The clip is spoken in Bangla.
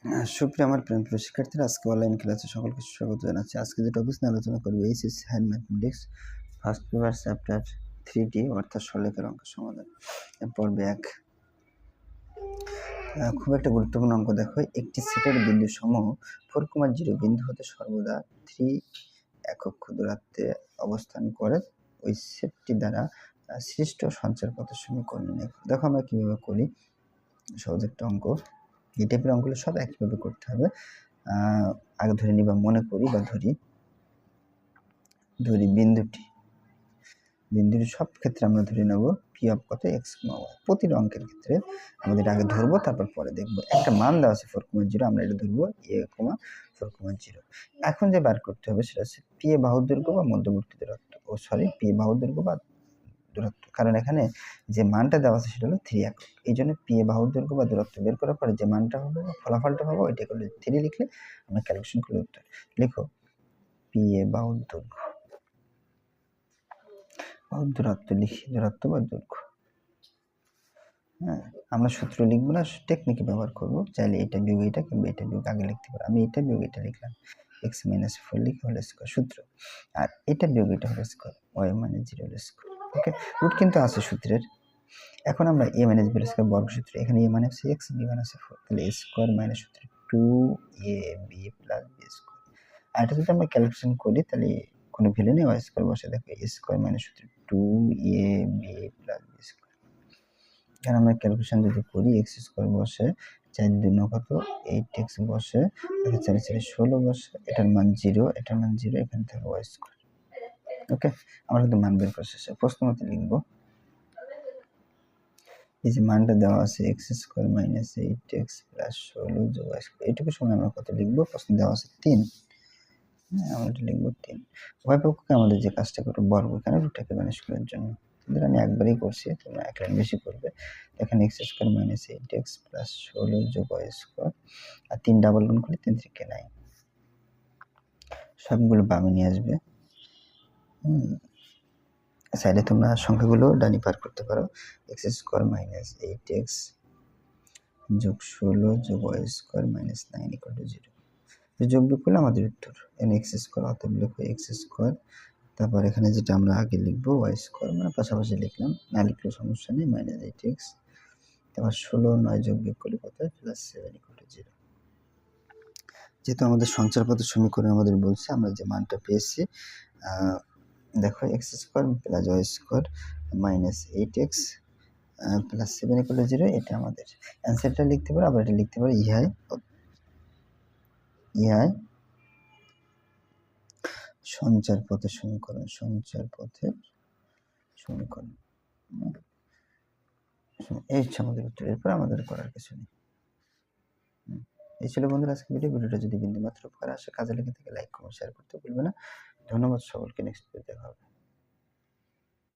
সুপ্রিয় আমার প্রিয় শিক্ষার্থীরা, আজকে অনলাইন ক্লাসে সকলকে স্বাগত জানাচ্ছি। আজকে যে টপিক নিয়ে আলোচনা করবো HSC higher mathematics first paper chapter 3D অর্থাৎ সরলরেখার অঙ্ক সমাধান। পর্বে 1 খুব একটা গুরুত্বপূর্ণ অঙ্ক। দেখো, একটি সেটের বিন্দু সমূহ 4,0 বিন্দু হতে সর্বদা 3 একক দূরত্বে অবস্থান করে ওই সেটটি দ্বারা সৃষ্ট সঞ্চার পথের সমীকরণ নির্ণয় করো। দেখো আমরা কিভাবে করি। সহজ একটা অঙ্ক। এই টাইপের অঙ্কগুলো সব একইভাবে করতে হবে। আগে ধরে নিবা, মনে করি বা ধরি বিন্দুটি সব ক্ষেত্রে আমরা ধরে নেব পি অফ কত এক্স কমা ওয়াই। প্রতিটা অঙ্কের ক্ষেত্রে আমাদের আগে ধরবো, তারপর পরে দেখবো। একটা মান দেওয়া আছে 4,0, আমরা এটা ধরবো এ কমা 4,0। এখন যে বার করতে হবে সেটা হচ্ছে পি এ বাহুর দৈর্ঘ্য বা মধ্যবর্তী দূরত্ব, পি এ বাহুর দৈর্ঘ্য বা দূরত্ব। কারণ এখানে যে মানটা দেওয়া আছে সেটা হলো 3 একক। এই জন্য পি এ বাহুর দৈর্ঘ্য বা দূরত্ব বের করার পরে যে মানটা হবে বা ফলাফলটা পাবো ওইটা করলে 3 লিখলে আমরা ক্যালকুলেশন করলে উত্তর। লিখো পি এ বাহুর দৈর্ঘ্য, দূরত্ব লিখি, দূরত্ব বা দৈর্ঘ্য। হ্যাঁ, আমরা সূত্র লিখবো না, টেকনিক ব্যবহার করবো। চাইলে এটা বিয়োগ এটা কিংবা এটা বিয়োগ আগে লিখতে পারো। আমি এটা বিয়োগ এটা লিখলাম, এক্স মাইনাস 4 লিখে হোল স্কয়ার সূত্র, আর এটা বিয়োগ এটা whole square Y minus 0 whole square. Okay, root কিন্তু আছে সূত্রের। এখন আমরা এ মাইনাস বি স্কয়ার বর্গ সূত্র, এখানে এ মানে হচ্ছে এক্স, বি মানে হচ্ছে 4, তাহলে এ স্কয়ার মাইনাস সূত্র 2ab প্লাস বি স্কয়ার। আর এটা যদি আমরা ক্যালকুলেশন করি তাহলে কোনো ভ্যালু নেই, ওয়াই স্কয়ার বসে দেখো এ স্কয়ার মাইনাস সূত্র 2ab প্লাস বি স্কয়ার। এখানে আমরা ক্যালকুলেশন যদি করি এক্স স্কয়ার বসে 4 2 কত 8x বসে 4 4 16 বসে, এটার মান 0, এটার মান 0, এখানে থাকে ওয়াই স্কয়ার। ওকে, আমরা কিন্তু মান বের করে শেষে প্রশ্ন মতে লিখবো। এই যে মানটা দেওয়া আছে x square minus 8x plus 16 যোগ ওয়াই স্কয়ার, এটুকু সময় আমরা কত লিখবো? প্রশ্ন দেওয়া আছে 3। আমরা এটা লিখবো 3। উভয় পক্ষকে আমাদের যে কাজটা করবো বর্গ, এখানে রুটটাকে ম্যানেজ করার জন্য আমি একবারই করছি, তোমরা এক লাইন বেশি করবে। এখানে x square minus 8x plus 16 যোগ ওয়াই স্কয়ার, আর 3 ডাবল গুণ করলে 3 3 কে 9, সবগুলো বামে নিয়ে আসবে। সাইডে তোমরা সংখ্যাগুলো ডানি পার করতে পারো। এক্স স্কয়ার মাইনাস 8x যোগ 16 যোগ y square minus 9 equal to 0। যোগ বিয়োগ করলে আমাদের উত্তর এন এক্স স্কয়ার, অতএব লিখো এক্স স্কয়ার, তারপর এখানে যেটা আমরা আগে লিখবো ওয়াই স্কয়ার, মানে পাশাপাশি লিখলাম, না লিখলেও সমস্যা নেই, মাইনাস 8x, তারপর 16 9 যোগ বিয়োগ করলে কত প্লাস 7 ইকুয়াল টু 0। যেহেতু আমাদের সঞ্চার পথের সমীকরণ আমাদের বলছে, আমরা যে মানটা পেয়েছি দেখো x square plus y square minus 8x plus 7 equal to 0, এটা আমাদের অ্যান্সারটা লিখতে পারো। আবার এটা লিখতে পারো ইহাই সঞ্চার পথের সমীকরণ, এই হচ্ছে আমাদের উত্তর। এরপর আমাদের করার কিছু নেই। এই ছিল বন্ধুরা আজকে ভিডিওটা যদি বিন্দুমাত্র উপকার আসে, কাজে লেগে থেকে লাইক কমেন্ট শেয়ার করতে ভুলবে না। ধন্যবাদ সকলকে, নেক্সট ভিডিও দেখা হবে।